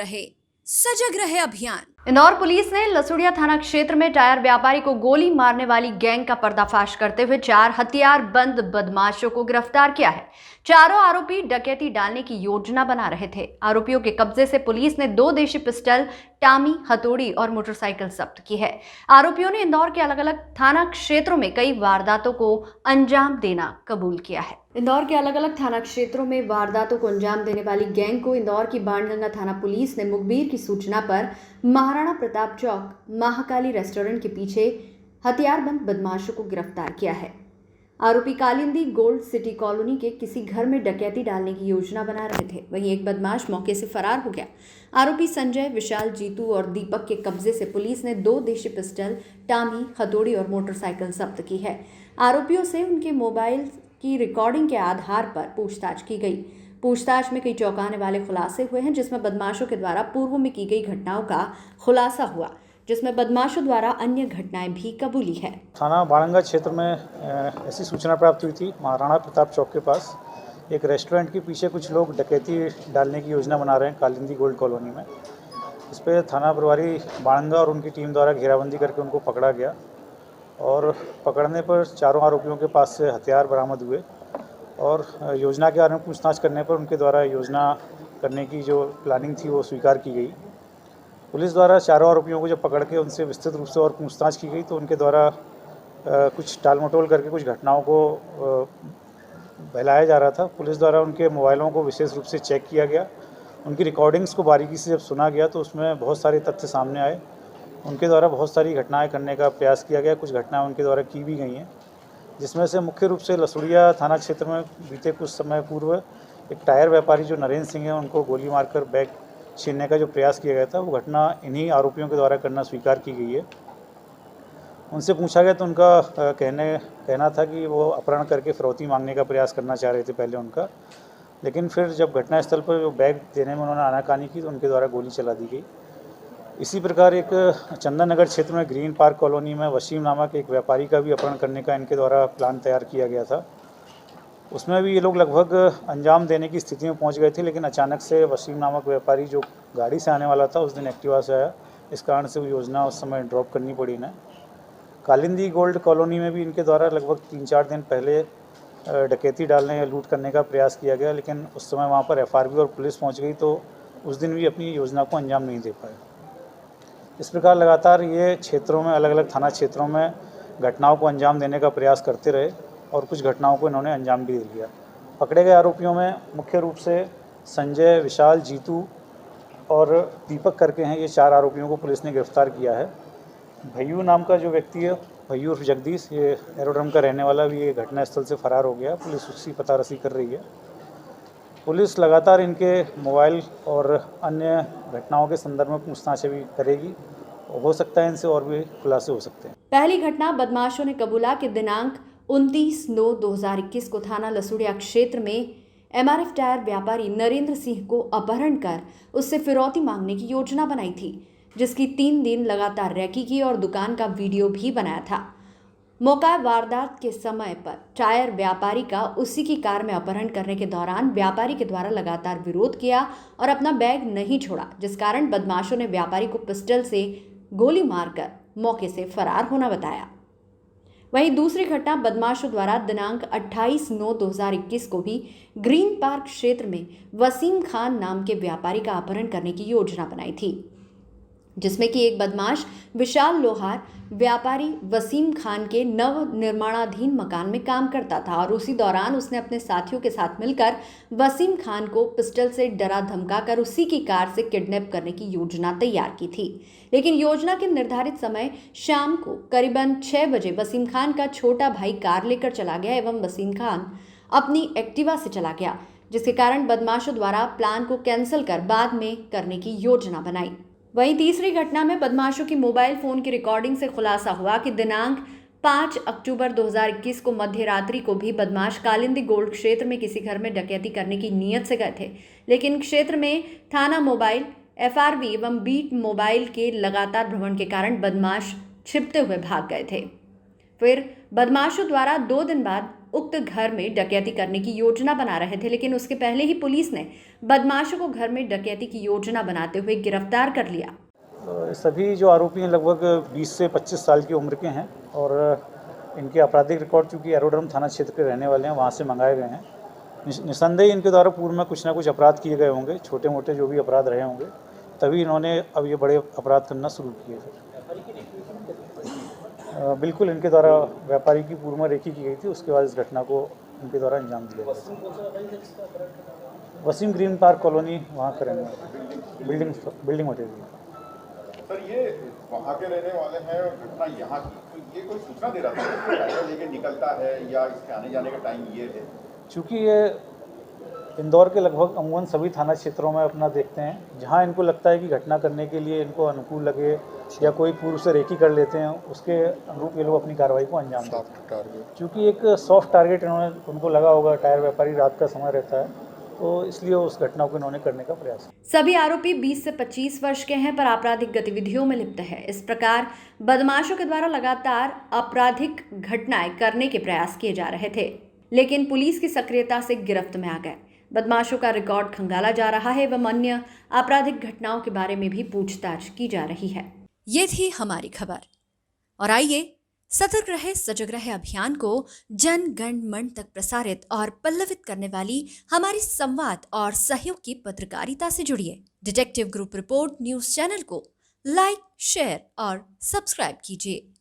रहे, सजग रहे अभियान। इंदौर पुलिस ने लसुड़िया थाना क्षेत्र में टायर व्यापारी को गोली मारने वाली गैंग का पर्दाफाश करते हुए 4 हथियारबंद बदमाशों को गिरफ्तार किया है। चारों आरोपी डकैती डालने की योजना बना रहे थे। आरोपियों के कब्जे से पुलिस ने 2 देशी पिस्टल, टामी, हथौड़ी और मोटरसाइकिल जब्त की है। आरोपियों ने इंदौर के अलग अलग थाना क्षेत्रों में कई वारदातों को अंजाम देना कबूल किया है। इंदौर के अलग अलग थाना क्षेत्रों में वारदातों को अंजाम देने वाली गैंग को इंदौर की बाणगंगा थाना पुलिस ने मुखबिर की सूचना पर महाराणा प्रताप चौक महाकाली रेस्टोरेंट के पीछे हथियारबंद बदमाशों को गिरफ्तार किया है। आरोपी कालिंदी गोल्ड सिटी कॉलोनी के किसी घर में डकैती डालने की योजना बना रहे थे। वहीं एक बदमाश मौके से फरार हो गया। आरोपी संजय, विशाल, जीतू और दीपक के कब्जे से पुलिस ने 2 देशी पिस्टल, टामी, हथौड़ी और मोटरसाइकिल जब्त की है। आरोपियों से उनके मोबाइल की रिकॉर्डिंग के आधार पर पूछताछ की गई। पूछताछ में कई चौंकाने वाले खुलासे हुए हैं, जिसमें बदमाशों के द्वारा पूर्व में की गई घटनाओं का खुलासा हुआ, जिसमें बदमाशों द्वारा अन्य घटनाएं भी कबूली है। थाना बाणगंगा क्षेत्र में ऐसी सूचना प्राप्त हुई थी, महाराणा प्रताप चौक के पास एक रेस्टोरेंट के पीछे कुछ लोग डकैती डालने की योजना बना रहे हैं कालिंदी गोल्ड कॉलोनी में। इस पर थाना प्रभारी बाणगंगा और उनकी टीम द्वारा घेराबंदी करके उनको पकड़ा गया और पकड़ने पर चारों आरोपियों के पास से हथियार बरामद हुए और योजना के बारे में पूछताछ करने पर उनके द्वारा योजना करने की जो प्लानिंग थी वो स्वीकार की गई। पुलिस द्वारा चारों आरोपियों को जब पकड़ के उनसे विस्तृत रूप से और पूछताछ की गई तो उनके द्वारा कुछ टाल मटोल करके कुछ घटनाओं को बहलाया जा रहा था। पुलिस द्वारा उनके मोबाइलों को विशेष रूप से चेक किया गया। उनकी रिकॉर्डिंग्स को बारीकी से जब सुना गया तो उसमें बहुत सारे तथ्य सामने आए। उनके द्वारा बहुत सारी घटनाएं करने का प्रयास किया गया। कुछ घटनाएं उनके द्वारा की भी गई हैं, जिसमें से मुख्य रूप से लसुड़िया थाना क्षेत्र में बीते कुछ समय पूर्व एक टायर व्यापारी जो नरेंद्र सिंह है, उनको गोली मारकर बैग छीनने का जो प्रयास किया गया था, वो घटना इन्हीं आरोपियों के द्वारा करना स्वीकार की गई है। उनसे पूछा गया तो उनका कहना था कि वो अपहरण करके फिरौती मांगने का प्रयास करना चाह रहे थे पहले उनका, लेकिन फिर जब घटनास्थल पर वो बैग देने में उन्होंने आनाकानी की तो उनके द्वारा गोली चला दी गई। इसी प्रकार एक चंदन नगर क्षेत्र में ग्रीन पार्क कॉलोनी में वसीम नामक एक व्यापारी का भी अपहरण करने का इनके द्वारा प्लान तैयार किया गया था। उसमें भी ये लोग लगभग अंजाम देने की स्थिति में पहुंच गए थे, लेकिन अचानक से वसीम नामक व्यापारी जो गाड़ी से आने वाला था उस दिन एक्टिवा से आया। इस कारण से वो योजना उस समय ड्रॉप करनी पड़ी इन्हें। कालिंदी गोल्ड कॉलोनी में भी इनके द्वारा लगभग 3-4 दिन पहले डकैती डालने या लूट करने का प्रयास किया गया, लेकिन उस समय वहाँ पर FRB और पुलिस पहुँच गई तो उस दिन भी अपनी योजना को अंजाम नहीं दे पाए। इस प्रकार लगातार ये क्षेत्रों में, अलग अलग थाना क्षेत्रों में घटनाओं को अंजाम देने का प्रयास करते रहे और कुछ घटनाओं को इन्होंने अंजाम भी दे दिया। पकड़े गए आरोपियों में मुख्य रूप से संजय, विशाल, जीतू और दीपक करके हैं। ये 4 आरोपियों को पुलिस ने गिरफ्तार किया है। भैयू नाम का जो व्यक्ति है, भैयू उर्फ जगदीश, ये एरोड्रम का रहने वाला भी ये घटनास्थल से फरार हो गया। पुलिस उसकी पतारसी कर रही है। पुलिस लगातार इनके मोबाइल और अन्य घटनाओं के संदर्भ में पूछताछ भी करेगी। हो सकता है इनसे और भी खुलासे हो सकते हैं। पहली घटना बदमाशों ने कबूला कि दिनांक 29/9/2021 को थाना लसुड़िया क्षेत्र में MRF टायर व्यापारी नरेंद्र सिंह को अपहरण कर उससे फिरौती मांगने की योजना बनाई थी, जिसकी 3 दिन लगातार रैकी की और दुकान का वीडियो भी बनाया था। मौका वारदात के समय पर टायर व्यापारी का उसी की कार में अपहरण करने के दौरान व्यापारी के द्वारा लगातार विरोध किया और अपना बैग नहीं छोड़ा, जिस कारण बदमाशों ने व्यापारी को पिस्टल से गोली मारकर मौके से फरार होना बताया। वहीं दूसरी घटना बदमाशों द्वारा दिनांक 28/9/2021 को भी ग्रीन पार्क क्षेत्र में वसीम खान नाम के व्यापारी का अपहरण करने की योजना बनाई थी, जिसमें कि एक बदमाश विशाल लोहार व्यापारी वसीम खान के नव निर्माणाधीन मकान में काम करता था और उसी दौरान उसने अपने साथियों के साथ मिलकर वसीम खान को पिस्टल से डरा धमकाकर उसी की कार से किडनैप करने की योजना तैयार की थी। लेकिन योजना के निर्धारित समय शाम को करीबन 6 बजे वसीम खान का छोटा भाई कार लेकर चला गया एवं वसीम खान अपनी एक्टिवा से चला गया, जिसके कारण बदमाशों द्वारा प्लान को कैंसिल कर बाद में करने की योजना बनाई। वहीं तीसरी घटना में बदमाशों की मोबाइल फोन की रिकॉर्डिंग से खुलासा हुआ कि दिनांक 5 अक्टूबर 2021 को मध्य रात्रि को भी बदमाश कालिंदी गोल्ड क्षेत्र में किसी घर में डकैती करने की नीयत से गए थे, लेकिन क्षेत्र में थाना मोबाइल, FRB एवं बीट मोबाइल के लगातार भ्रमण के कारण बदमाश छिपते हुए भाग गए थे। फिर बदमाशों द्वारा 2 दिन बाद उक्त घर में डकैती करने की योजना बना रहे थे, लेकिन उसके पहले ही पुलिस ने बदमाशों को घर में डकैती की योजना बनाते हुए गिरफ्तार कर लिया। सभी जो आरोपी हैं लगभग 20 से 25 साल की उम्र के हैं और इनके आपराधिक रिकॉर्ड चूँकि एरोड्रम थाना क्षेत्र के रहने वाले हैं, वहाँ से मंगाए गए हैं। निसंदेह इनके द्वारा पूर्व में कुछ ना कुछ अपराध किए गए होंगे, छोटे मोटे जो भी अपराध रहे होंगे, तभी इन्होंने अब ये बड़े अपराध करना शुरू किए थे। बिल्कुल इनके द्वारा व्यापारी की पूर्व में रेकी की गई थी, उसके बाद इस घटना को इनके द्वारा अंजाम दिया गया। वसीम ग्रीन पार्क कॉलोनी वहाँ करेंगे बिल्डिंग मटेरियल। सर ये वहाँ के रहने वाले हैं और घटना यहाँ की, तो ये कोई सूचना दे रहा था कि टाइगर लेके निकलता है या इसके आने जाने का टाइम ये है? चूँकि ये इंदौर के लगभग अमूमन सभी थाना क्षेत्रों में अपना देखते हैं, जहाँ इनको लगता है कि घटना करने के लिए इनको अनुकूल लगे या कोई पूर्व से रेकी कर लेते हैं, उसके अनुरूप ये लोग अपनी कार्रवाई को अंजाम देते हैं। चूँकि एक सॉफ्ट टारगेट उनको लगा होगा, टायर व्यापारी रात का समय रहता है, तो इसलिए उस घटना को इन्होंने करने का प्रयास किया। सभी आरोपी 20 से 25 वर्ष के हैं पर आपराधिक गतिविधियों में लिप्त है। इस प्रकार बदमाशों के द्वारा लगातार आपराधिक घटनाएं करने के प्रयास किए जा रहे थे, लेकिन पुलिस की सक्रियता से गिरफ्त में आ गए। बदमाशों का रिकॉर्ड खंगाला जा रहा है एवं अन्य आपराधिक घटनाओं के बारे में भी पूछताछ की जा रही है। ये थी हमारी खबर और आइए सतर्क रहे सजग रहे अभियान को जन गण मन तक प्रसारित और पल्लवित करने वाली हमारी संवाद और सहयोग की पत्रकारिता से जुड़िए। Detective group report news channel को लाइक, शेयर और सब्सक्राइब कीजिए।